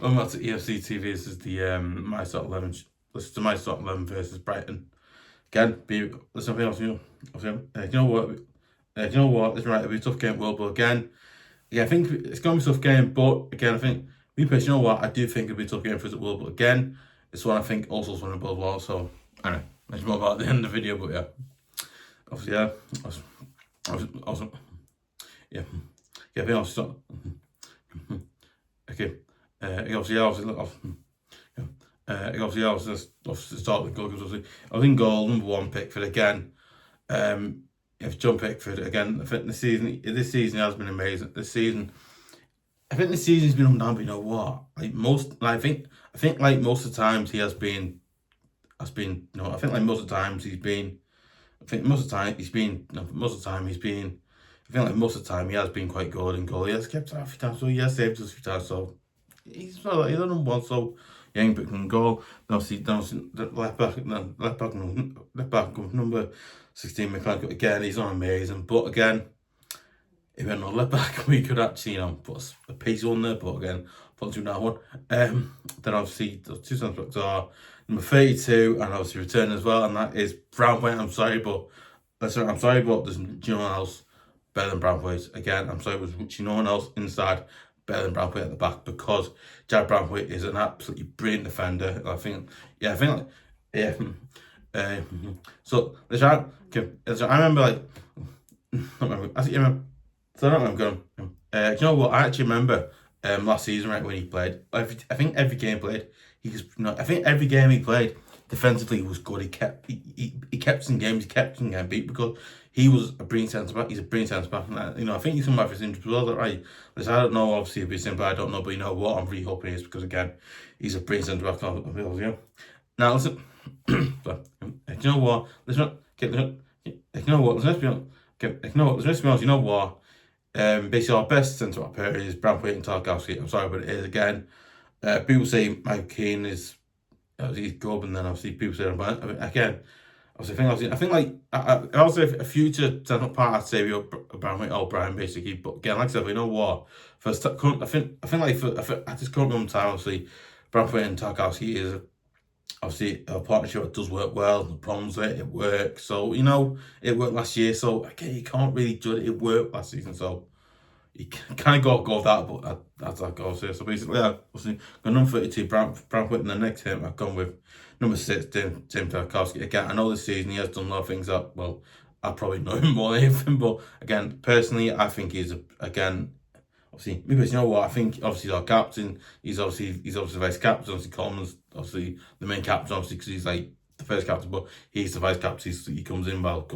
Going back to EFC TV, this is the my start 11. This is the my start 11 versus Brighton. Again, listen, I think you know what? You know what? It's right. It'll be a tough game, but again, yeah, I think it's going to be a tough game. But again, I think me personally, you know what? I do think it'll be a tough game for us at World. But again, it's one I think also is winnable as well. So I don't know. There's more about the end of the video, but yeah, obviously, yeah, also, yeah, yeah. I think I'll start. Okay. Obviously, I was just to start with goal because obviously I was in goal, number one Pickford again. If John Pickford again, I think this season has been amazing. This season, I think the season's been up and down. But you know what? I think like most of the times he has been. No, I think like most of the times he's been. I think most of the time he's been. No, most of the time he's been. I think like most of the time he has been quite good in goal. He has kept out a few times, so he has saved us a few times. So he's well, he's on number one. So Young Pickford goal. Obviously, left back number 16 Mykolenko again. He's on amazing, but again, if we had no left back, we could actually put a piece on there. But again, put to that one. Then obviously the two centre backs are number 32 and obviously return as well, and that is brantwaite. I'm sorry, but there's no one else better than brantwaite. Again, I'm sorry, but no one else inside better than brantwaite at the back, because Jared brantwaite is an absolutely brilliant defender. I think so I remember like not remember. I remember. So I don't remember going. You know what? I actually remember last season, right, when he played. I think every game played, I think every game he played defensively was good. He kept us in games. He kept us in game beat because he was a brilliant centre back. He's a brilliant centre back, and I think he's come back for his injury as well. Right? Listen, I don't know. Obviously, it'd be simple. I don't know, but you know what? I'm really hoping he is, because again, he's a brilliant centre back. Now listen. Do you know what? Listen. You know what? Let's be honest. You know what? Basically, our best centre back pair is brantwaite and Tarkowski. I'm sorry, but it is again. People say Mike Keane is he's good, and then obviously people say again. I think like I also a future centre part I'd say we're Brantwaite or Brian basically. But again, like I said, you know what? I think like for at this current moment in time, obviously Brantwaite and Tarkowski is obviously a partnership that does work well. The problems with it works. So it worked last year. So again, you can't really judge it. It worked last season, so you kind of go with that. But that's how it goes here. So basically, obviously, got number 32, Brantwaite, and the next team I've gone with number 6, Tim Tarkowski. Again, I know this season he has done a lot of things that, well, I probably know him more than anything. But again, personally, I think he's obviously, because you know what, I think obviously our captain, he's obviously the vice captain. Obviously Coleman's obviously the main captain, obviously, because he's like the first captain, but he's the vice captain. He comes in while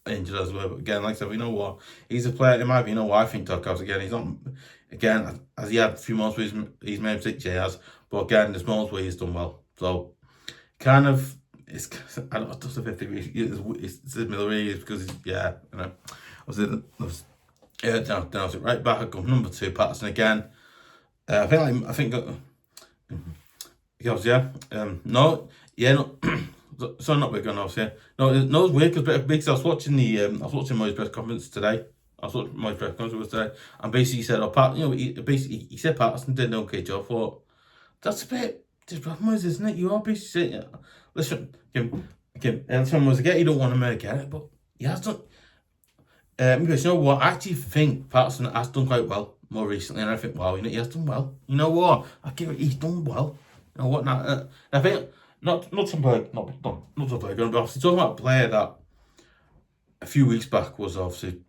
injured as well. But again, like I said, you know what, he's a player. In my opinion, you know what, I think Tarkowski, again, he's not, again, as he had a few moments where he's made mistakes, he has, but again, there's moments where he's done well. So kind of, I don't know, just a 50. It's similar, because obviously then I was right back. I go number 2, Patterson again. I think no, yeah, no. So not big on obviously. No, it's weird because I was watching Moyes press conference today. And basically he said, he said Patterson did an okay job. Thought that's a bit Moyes, isn't it? You are basically saying, listen, Moyes, again, you don't want to get it, but he has done. Because you know what, I actually think Patterson has done quite well more recently, and I think, wow, he has done well. You know what, he's done well. You know what, now, I think not to play, but obviously talking about a player that a few weeks back wasn't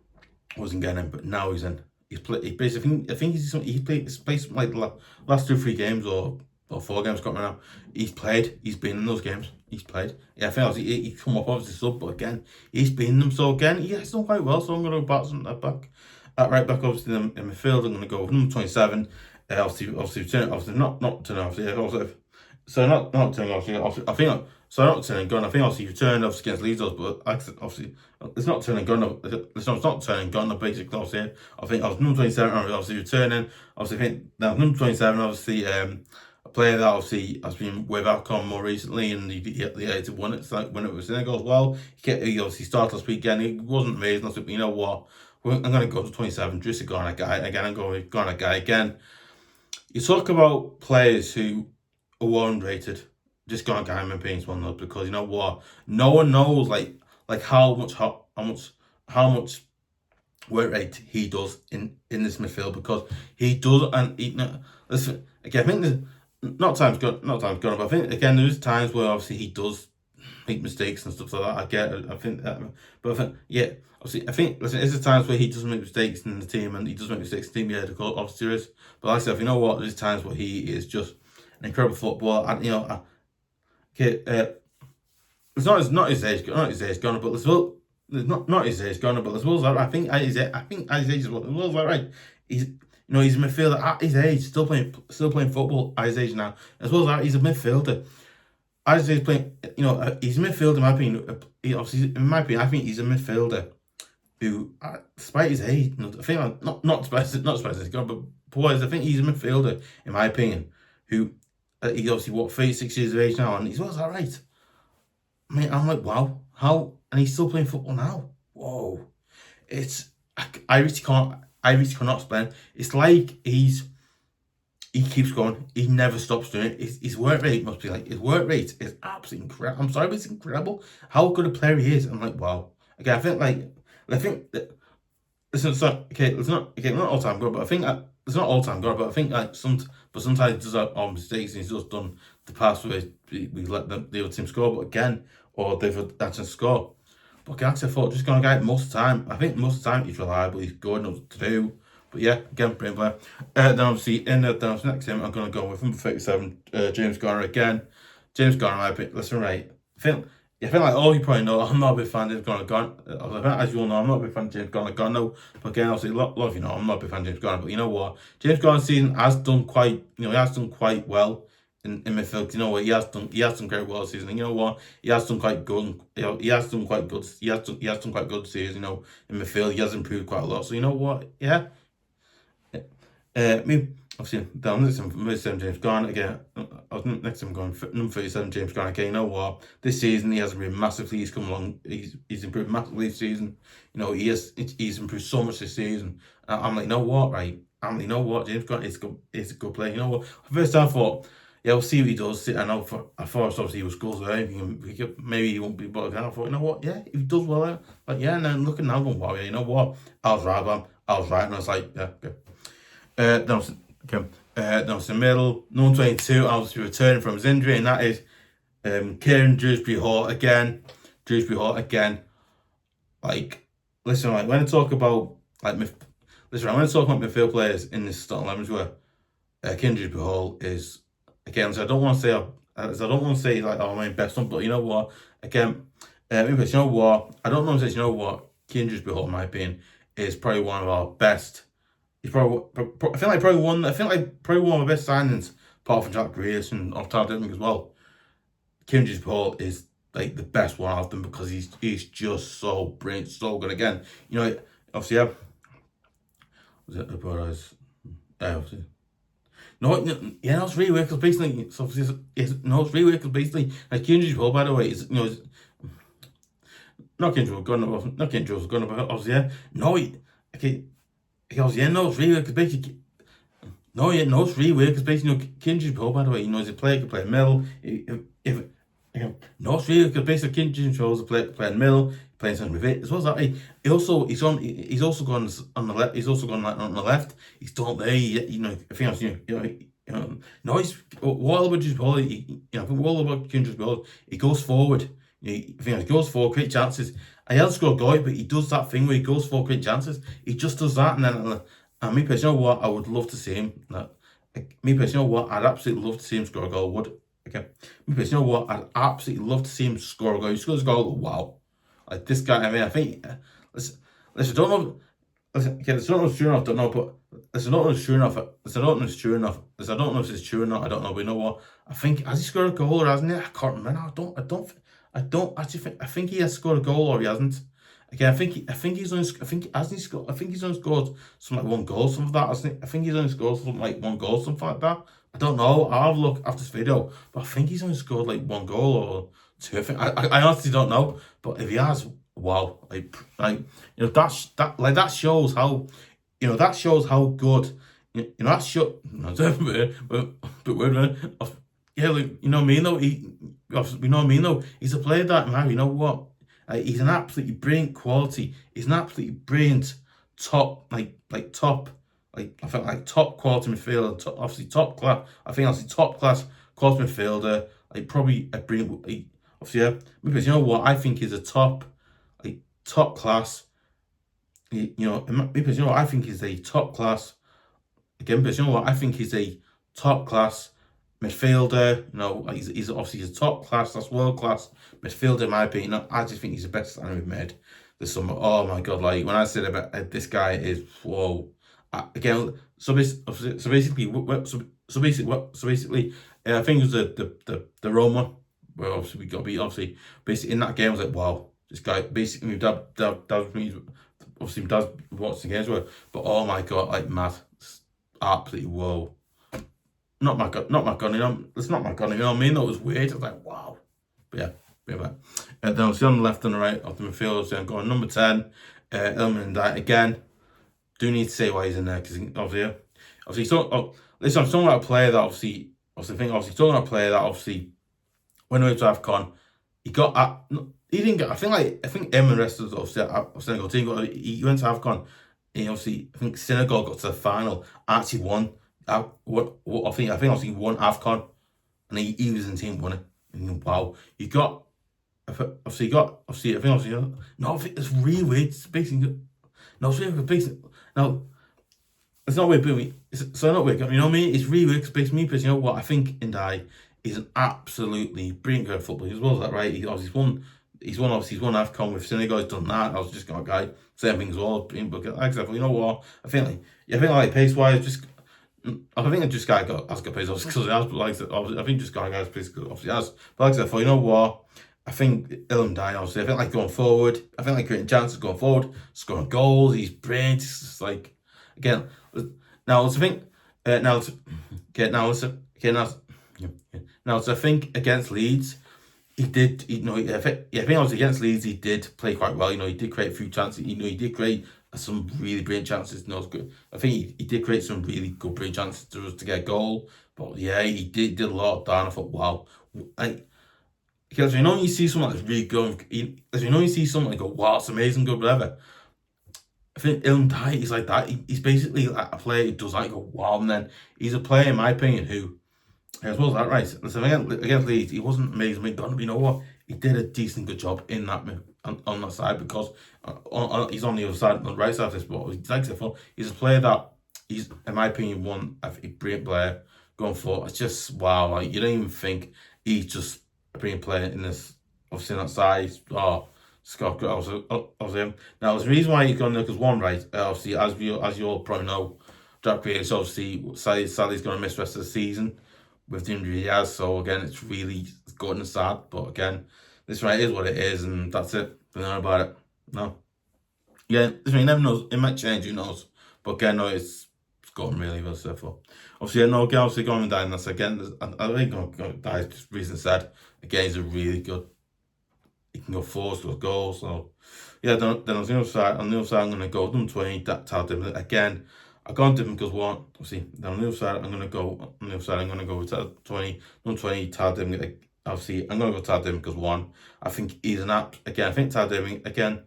getting in, but now he's in. He's basically, I think he's played like the last 2 or 3 games or 4 games got me now. He's been in those games. He's played. Yeah, I think he come up obviously sub, but again, he's been in them. So again, he's done quite well. So I'm going to go Patterson at back. At right back, obviously in midfield, I'm going to go with number 27. Obviously, not turn off. Yeah, so not turning off. I think so. Not turning gun. I think obviously you turned off against Leeds, but obviously it's not turning gun. It's not turning gun. Basically, obviously, I think I was number 27. Obviously returning. Obviously, I think that number 27. Obviously, a player that obviously has been with Alcon more recently, and he won it. It's like when it was in it goes well. He obviously started last weekend. He wasn't amazing. But you know what? I'm going to go to 27. Just a Gana guy again. I'm going with Gana guy again. you talk about players who are underrated. Just gonna get him opinions one up because you know what? No one knows like how much work rate he does in this midfield because he does and he, no, listen again. I think there's not times gone, but I think again there's times where obviously he does make mistakes and stuff like that. I get it. I think that, but I think yeah, obviously I think listen, there's times where he does make mistakes in the team and he does make mistakes in the team. Yeah, the goal obviously there is. But like I said, you know what, there's times where he is just an incredible footballer and you know, okay, it's not his age, not his age gone, but as well. Not his age gone, but as well as that, I think at his age as well as that, right? He's he's a midfielder at his age, still playing football at his age now. As well as that, he's a midfielder. As he's playing, he's a midfielder. In my opinion, obviously, in my opinion, I think he's a midfielder who, despite his age, I think not despite his gone, but boys, I think he's a midfielder in my opinion who he's obviously 36 years of age now, and he's well, is that right? I mean, I'm like, wow, how, and he's still playing football now. Whoa, I really cannot explain. It's like he keeps going. He never stops doing it. His work rate must be like, his work rate is absolutely incredible. I'm sorry, but it's incredible how good a player he is. I'm like, wow. Okay, I think that it's not all time good, but I think it's not all time good, but I think sometimes he does have mistakes, and he's just done the past where we let the other team score, but again, or they've had to score. But again, I thought just going to get most of the time. I think most of the time he's reliable, he's good, knows what to do. But yeah, again, brilliant player. Then obviously next game, I'm going to go with number 37, James Garner again. James Garner, listen, right. I feel like all you probably know, I'm not a big fan of James Garner. As you all know, I'm not a big fan of James Garner. But again, obviously, a lot of you know, I'm not a big fan of James Garner. But you know what? James Garner's season has done quite well in midfield. You know what? He has done great well this season. And you know what? He has done quite good. He has done quite good. He has done quite good this season. In midfield, he has improved quite a lot. So you know what? Yeah. Me obviously down next number 7 James Garner again. I was next time going number 37 James Garner again. You know what? This season he has improved massively. He's come along. He's improved massively this season. He's improved so much this season. I'm like, you know what, right? You know what? James Garner is a good player. You know what? First I thought, yeah, we'll see what he does. I know at first obviously he was goals or anything. Maybe he won't be, but again I thought, you know what? Yeah, if he does well, like yeah. And then looking now, going, wow, yeah, you know what? I was right, and I was like, yeah, okay. Then I was in the middle, number 22, obviously returning from his injury, and that is Kieran Dewbury again. Like, listen, like when I talk about midfield players in this starting 11 where Kieran Dewbury is again. So I don't want to say like, oh, my best one, but you know what? Again, you know what? I don't know if you know what, Kieran Dewbury, in my opinion, is probably one of our best. He's probably one of the best signings, apart from Jack Grealish and off Dibling as well. Kieran Dewbury is like the best one of them because he's just so brilliant, so good. Again, obviously, yeah. Was it the obviously. No, yeah, it's really weird because basically, it's really weird because basically, like Kieran Dewbury, by the way, is not Kieran Dewbury, gonna, but obviously, yeah. No, okay. He goes, yeah, no, it's really weird because basically, it's really weird because basically, Kieran Dewbury, by the way, he's a player who can play middle. It's really weird because basically, Kieran Dewbury is a player who can play in the middle, playing centre with it. As well as that, he's also gone on the left. He's also gone like on the left. He's done there. I think no, he's what about Dewbury? I think what about Kieran Dewbury? He goes forward. He goes forward, create chances. He hasn't scored a goal, but he does that thing where he goes for great chances. He just does that, and then me personally, you know what? I would love to see him. Me personally, you know what? I'd absolutely love to see him score a goal. Me personally, you know what? I'd absolutely love to see him score a goal. He scores a goal. Wow, like this guy. I mean, I think. Listen, I don't know. Listen, okay, I don't know if it's true enough. Don't know, but listen, I don't know if it's true enough. I don't know if it's true enough. I don't know if it's true or not. I don't know. But you know what? I think has he scored a goal or hasn't he? I can't remember. I don't actually think. I think he has scored a goal or he hasn't. Again, I think he's only scored. I think he's only scored something like one goal, something like that. Hasn't he? I think he's only scored something like one goal, something like that. I don't know. I'll have a look after this video, but I think he's only scored like one goal or two. I honestly don't know. But if he has, wow, that shows how, that shows how good you know that's shut. But wait a minute. Yeah, like, you know what I mean though. You know what I mean though. He's a player that, man. You know what? He's an absolutely brilliant quality. He's an absolutely brilliant top, top, I felt like top quality midfielder. Obviously top class. I think obviously top class quality midfielder. Like probably a brilliant. Obviously, yeah. Because you know what? I think he's a top class. You know, because you know what? I think he's a top class. Again, but you know what? I think he's a top class midfielder. You know, he's obviously a top class, that's world class midfielder in my opinion. I just think he's the best signing we've made this summer. Oh my god! Like when I said about this guy is whoa. Again, so basically, I think it was the Roma. Well, obviously we got to be obviously basically in that game. I was like, wow, this guy basically that obviously does watch the games with, but oh my god, like mad. Absolutely whoa. Not my god, you know, it's not my god, you know what I mean? That was weird. I was like, wow. But yeah, then obviously on the left and the right of the midfielders, then going number 10, Ndiaye again. Do need to say why he's in there because obviously listen, I'm talking about a player that obviously when we went to AFCON, he got he didn't get. I think him and the rest of the Senegal team he went to AFCON. And obviously, I think Senegal got to the final. Actually won. I think obviously he won AFCON, and he was in the team won it. And wow, I think it's really weird. It's basically it's really basically no. It's not weird, but it's not weird. You know what I mean? It's really weird because me, because you know what? I think Ndiaye is an absolutely brilliant guy at football as well as that, right? He's won AFCON with Senegal. He's done that. I was just going, guy, same thing as well. But you know what? I think pace wise, I think this guy has got pace because he has. But I think this guy has pace because obviously he has. But you know what? I think Ndiaye, obviously, I think going forward, I think creating chances going forward, scoring goals. He's brilliant. It's just again. Now let's think. Now so I think against Leeds. He did, I think I was against Leeds. He did play quite well. He did create a few chances. He did create some really brilliant chances. I think he did create some really good brilliant chances to get a goal. But yeah, he did a lot down. I thought, wow, because you see someone that's really good. You see someone and go, wow, it's amazing, good, whatever. I think Ndiaye is like that. He's basically like a player who does go, wow, and then he's a player, in my opinion, who. As well as that, right? So against Leeds, he wasn't amazing, but you know what? He did a decent, good job in that on that side because he's on the other side, on the right side of this ball. He's a player that he's, in my opinion, a brilliant player going forward. It's just wow, you don't even think he's just a brilliant player in this. Obviously, on that side, Scott him. Now, there's a reason why he's gone there because one, right? Obviously, as you all probably know, Jack Grealish obviously sadly he's going to miss the rest of the season with the injury he has, so again, it's really good and sad. But again, this right is what it is, and that's it. Don't know about it. No. Yeah, you never know. It might change. Who knows? But again, no, it's gotten really well so far. Obviously, obviously going down. That's again. I think going down. Just reason said. Again, he's a really good. He can go forward, score goals. So yeah. Then on the other side, I'm going to go number 20. That Dibling again. I can't do him because one. Obviously, then on the other side, I'm going to go with 20. Number 20, Dibling. Obviously, I'm going to go Dibling because one. I think he's an app. Again, I think Dibling again.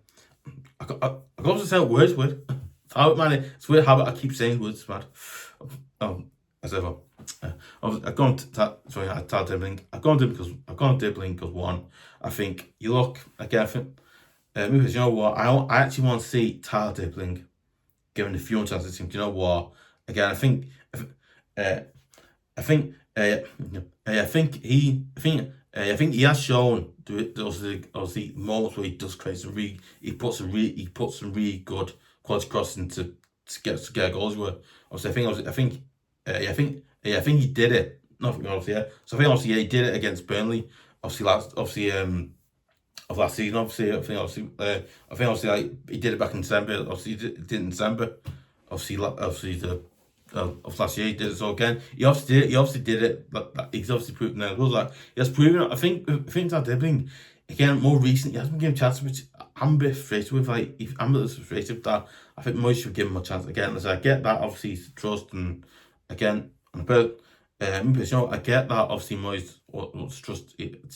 I got to say words with. It's weird habit. I keep saying words, man. As ever. I've gone to Dibling. I've gone Dibling because one. I think you look again. I think because you know what, I actually want to see Dibling given a few chances. Do you know what? Again, I think he has shown those moments where he does create he puts some really good quality crossing to get goals with. Obviously, I think he did it. Nothing else, yeah. So I think obviously he did it against Burnley. Of last season, I think like he did it back in December. Obviously, he did it in December. Obviously of last year he did it. So again, he obviously did it. He's obviously proven that. He has proven it. I think that Dibling again more recent. He hasn't been given chances, which I'm a bit frustrated with. I'm a bit frustrated with that. I think Moyes should give him a chance again. As I get that, obviously, he's trust, and again, I get that obviously Moyes wants trust, and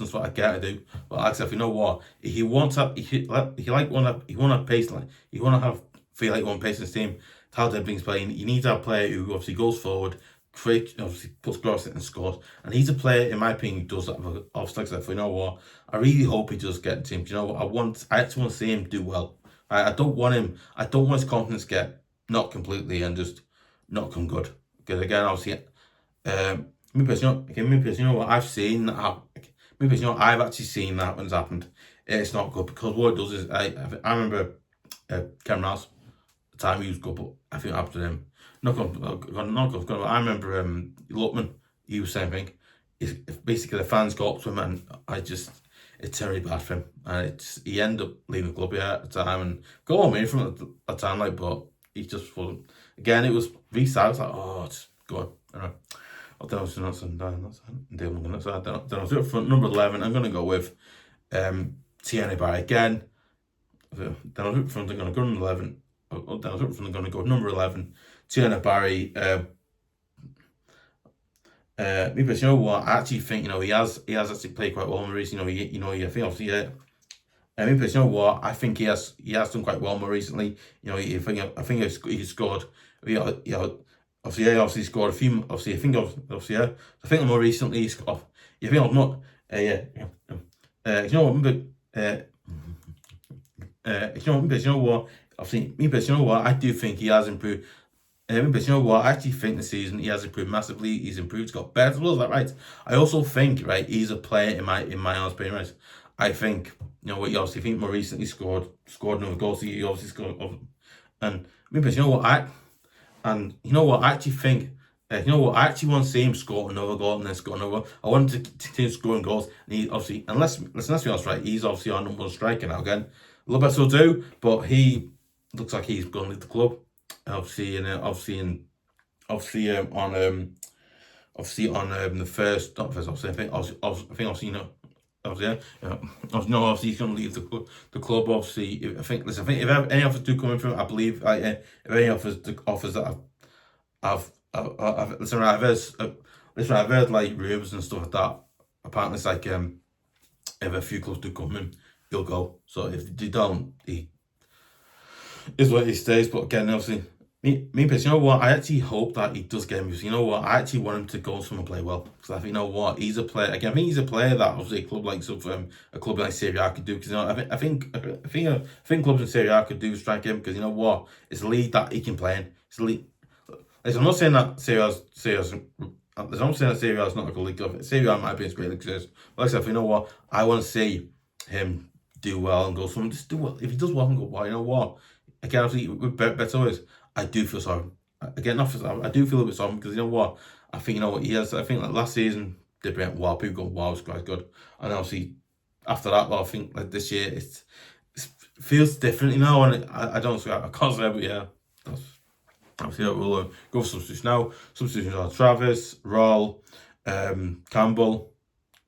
stuff. I get, I do, but like I said, you know what, he wants to, he want to pace, like he want to feel like one pace in his team. How Dibling's playing, you need to have a player who obviously goes forward, obviously puts cross it and scores, and he's a player, in my opinion, who does that. Obviously, like, you know what, I really hope he does get the team. You know what, I actually want to see him do well. I don't want his confidence get knocked completely and just not come good. Because again, obviously, me personally, you know what, I've seen that happen. Me personally, you know, I've actually seen that when it's happened. It's not good, because what it does is, I remember Cameron, the time he was good, but I think after him, not good. I remember Lookman, he was the same thing. If basically the fans got up to him, and it's terribly bad for him, and he ended up leaving the club at the time and got on me from the time, like, but he just wasn't. Again, it was really sad. I was like, oh, just go on. I don't know. Then I was at front, number 11. I'm going to go with Ndiaye again. Then I was at front, I'm going to go number 11. Then I was at front, I'm going to go number 11. Ndiaye. Because you know what, I actually think, you know, he has actually played quite well more recently. I think obviously, because you know what, I think he has done quite well more recently. You know, I think he scored. Obviously scored a few. Obviously, I think more recently he's scored. You think I'm not. You know what, because you know what, obviously, because you know what, I do think he has improved. But you know what, I actually think this season he has improved massively. He's improved, he's got better as that, right? I also think, right, he's a player in my honest opinion, right? I think, you know what, you obviously think more recently scored another goal, so he obviously scored, and but you know what, I actually think, you know what, I actually want to see him score another goal and then score another goal. I want him to continue scoring goals, and he obviously, and let's be honest, right, he's obviously our number one striker now again. A little bit so too, but he looks like he's going to leave the club. Obviously on the first, not first, obviously, I think obviously, you know, obviously, obviously he's going to leave the club. Obviously, I think if any offers do come in from, I believe, if any offers that I've heard like rumours and stuff like that. Apparently, it's like if a few clubs do come in, he'll go. So if they don't, he is what he stays. But again, obviously, me, but you know what, I actually hope that he does get him, because you know what, I actually want him to go somewhere and play well, because I think, you know what, he's a player. Again, I think he's a player that obviously a club like Serie A could do, because you know, I think clubs in Serie A could do strike him, because you know what, it's a league that he can play in. It's a league. I'm not saying that Serie A is not a good league. Serie A might be a great league, but like I said, you know what, I want to see him do well and go somewhere. Just do well. If he does well and go well, you know what, again, obviously with better is, I do feel sorry. Again, I do feel a bit sorry, because you know what, I think, you know what, he has. I think like last season, Dibling, wow, people go, wow, it's quite good. And obviously after that, I think like this year, it feels different, you know. And I can't say, but yeah, that's obviously we'll go for substitutions now. Substitutions are Travers, Rohl, Campbell.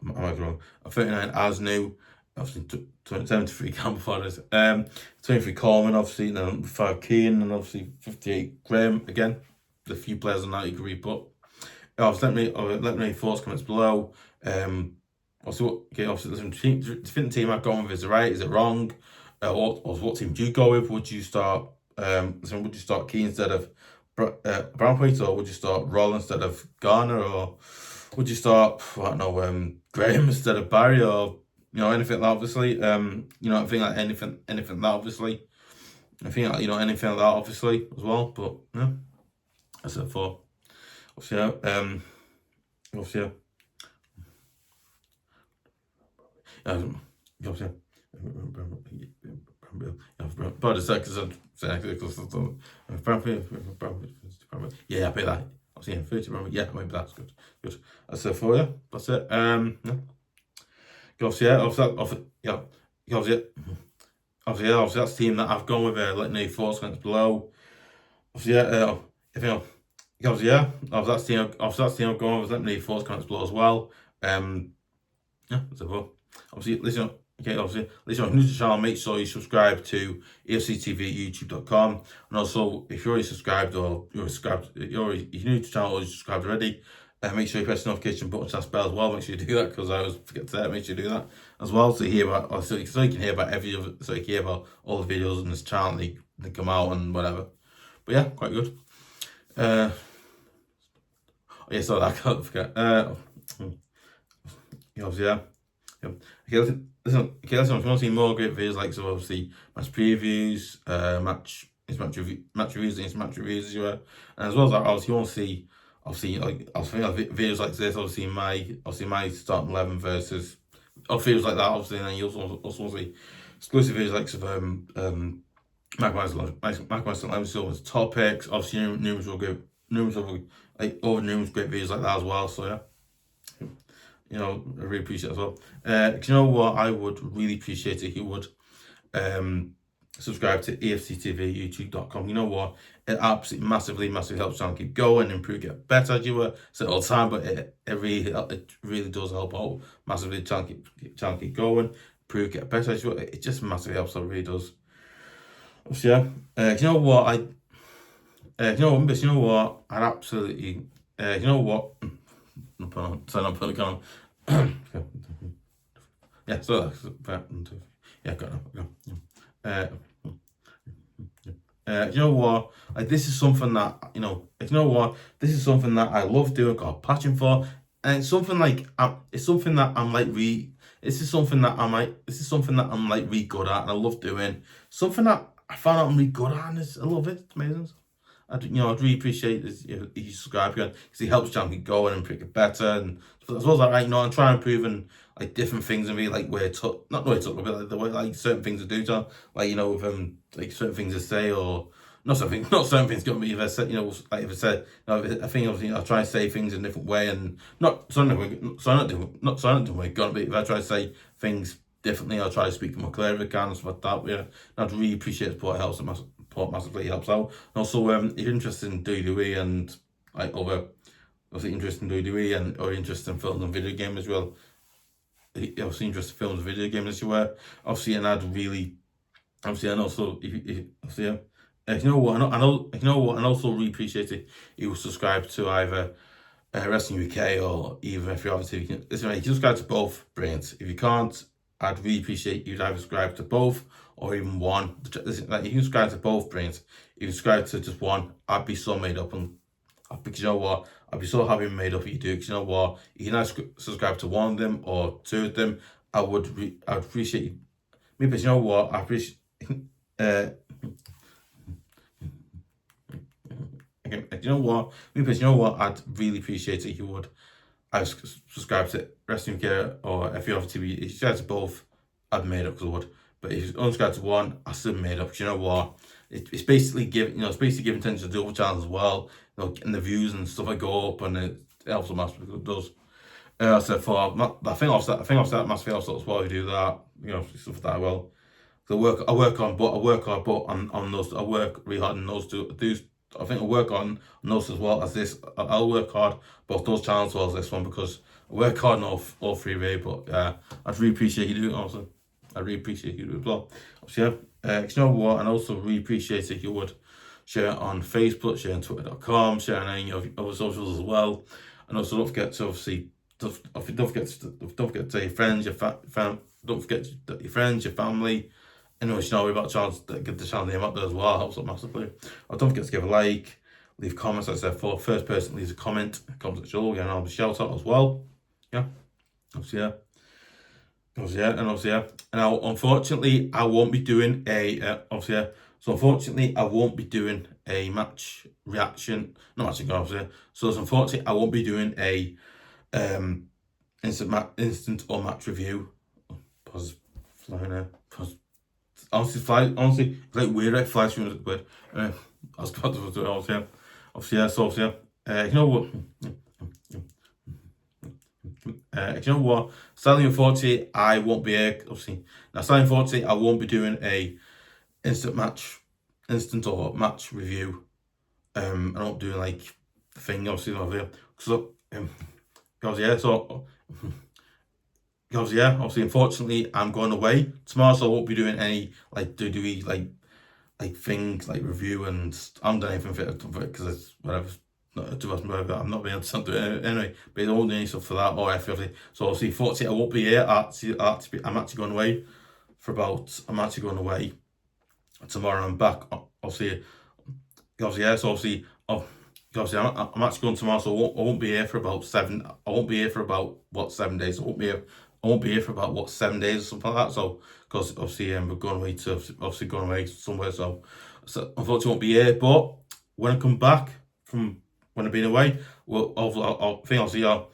Am I wrong? 39 Aznou. Obviously 73 Campbell for this. 23 Coleman, obviously, and then 5 Keane, and obviously 58 Graham. Again, the few players on that you can re-put. Obviously, let me know your thoughts, comments below. Obviously, listen, do you think the team I've gone with is right? Is it wrong? What team do you go with? Would you start Keane instead of brantwaite, or would you start Rohl instead of Gana, or would you start, I don't know, Graham instead of Barry, or you know, anything like that, obviously. You know, I think like anything like that, obviously. I think like, you know, anything like that, obviously, as well. But yeah, that's it for obviously. Obviously. But it's like, yeah, I pay that. Obviously, 30. Yeah, maybe that's good. Good. That's it for you. That's it. Yeah. Obviously, that's the team that I've gone with. Let me know your thoughts, comments below. Obviously, if you know, that's the team I've gone with. Let me know your thoughts, comments below as well. Yeah, that's it. Obviously, listen, Okay, obviously, listen, if you're new to the channel, make sure you subscribe to AFCTV@youtube.com. And also, if you're already subscribed or you're new to the channel or you're subscribed already, make sure you press the notification button to that bell as well. Make sure you do that, because I always forget to make sure you do that as well, so you hear about, or so you can hear about so you can hear about all the videos on this channel that come out and whatever. But yeah, quite good. Oh yeah, sorry, I can't forget. Obviously, yeah. Okay, listen, if you want to see more great videos like, so obviously match previews, match reviews as well, and as well as that, obviously you want to see videos like this, obviously my starting 11 versus videos like that, obviously, and then you also want to see exclusive videos like Mykolenko topics, obviously numerous great videos like that as well. So yeah. I really appreciate it as well. Do you know what? I would really appreciate it if you would subscribe to AFCTV@youtube.com. You know what? It absolutely massively helps the channel keep going, improve, get better. As you were saying all the time, but it really does help out massively. The channel keep going, improve, get better. It just massively helps. It really does. So yeah. You know what? You know what? I'd absolutely. You know what? I'm putting it on. Yeah, so that's yeah, got it. You know what? Like, this is something that this is something that I love doing, got a passion for, and it's something like this is something that I'm like really good at, and I love doing something that I found out I'm really good at, and I love it. It's amazing. I'd really appreciate this if you subscribe, because it helps the channel keep going and make it better, and as well as that, and try and improve and like different things, and really like where it took, not where it took, but like the way, like certain things to do to, like with like certain things to say, or not certain things got me. If I said, like if I said, I think obviously I'll try to say things in a different way, and not so I don't do way gonna be. If I try to say things differently, I'll try to speak more clearly if I can and stuff like that. But yeah, I'd really appreciate the support. It helps massively helps out. And also, if you're interested in WWE and like other, obviously interested in WWE and or interested in films and video games as well, obviously interested in films and video games as you were, obviously, and I'd really, obviously, and also if obviously, you know what, and also really appreciate it. You will subscribe to either Wrestling UK or even if you're obviously, you can subscribe to both brands. If you can't, I'd really appreciate you'd either subscribe to both or even one. Like, you can subscribe to both brands. If you subscribe to just one, I'd be so made up, and because you know what, I'd be so happy and made up if you do. Because you know what, you can either subscribe to one of them or two of them. I'd appreciate you. Maybe, you know what, I appreciate. You know what? I'd really appreciate it if you would. I subscribe to Wrestling UK or if you have TV. If you subscribe to both, I'd made up because I would. But if you only subscribe to one, I still made up. Because you know what? It's basically giving attention to the other channels as well. And the views and stuff that go up, and it helps a massively because it does. I think I'll start massively helps as well. You do that, stuff like that. Well, so I work hard, but on those. I work really hard on those two. I think I'll work on those as well as this. I'll work hard both those channels as well as this one, because I work hard on all three way. But I'd really appreciate you doing it also. I really appreciate you doing it as well. So yeah, you know what? And also really appreciate if you would share it on Facebook, share on Twitter.com, share on any of your other socials as well. And also don't forget to obviously don't forget to tell your friends, don't forget your friends, your family. Anyway, about channels that get the channel name up there as well, helps out massively. Or don't forget to give a like, leave comments. As I said, for first person leaves a comment section, and I'll be shout out as well. Yeah, obviously, yeah. And now, unfortunately, I won't be doing a So unfortunately, I won't be doing a match reaction. Not matching, obviously. So unfortunately, I won't be doing a instant or match review. Pause. Honestly, it's like weird, right? Flash through the word. I was about to do it, obviously. You know what? You know what? Sadly, unfortunately, I won't be obviously. Now, sadly, unfortunately, I won't be doing a instant or match review. I won't do like the thing, obviously, over here. So because yeah, obviously, unfortunately, I'm going away tomorrow, so I won't be doing any like do like things like review, and I'm doing anything for it because it's whatever. Whatever. I'm not being able to do it anyway, but I won't do any stuff for that or everything. So obviously, fortunately, I won't be here. I'm actually going away for about. I'm actually going away tomorrow. I'm back. Obviously, yeah. So obviously, I'm actually going tomorrow, so I won't be here for about 7. I won't be here for about what 7 days. I won't be here for about what 7 days or something like that. So because obviously we're going away to obviously going away somewhere. So unfortunately, I won't be here. But when I come back from when I've been away, well, I'll think obviously I'll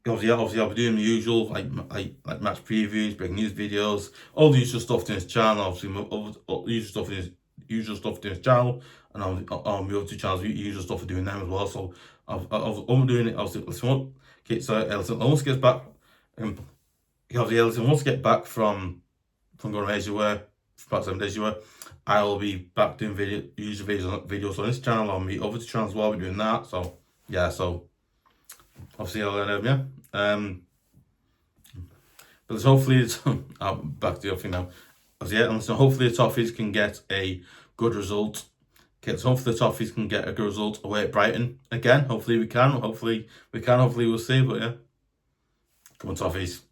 be doing the usual like match previews, big news videos, all the usual stuff in this channel. Obviously, all the usual stuff in this channel, and I'll move to channels usual stuff for doing them as well. So I'm doing it. Obviously, okay, so Elton almost gets back. Obviously, Elton wants to get back from going away as you were for about 7 days. You were. I'll be back doing usual videos on this channel. I'll meet other channels while we're doing that. So yeah, so obviously but there's hopefully I'll back to the other thing now. Yeah, and so hopefully the Toffees can get a good result. Okay, so hopefully the Toffees can get a good result away at Brighton again. Hopefully we can. Hopefully we'll see. But yeah, come on Toffees.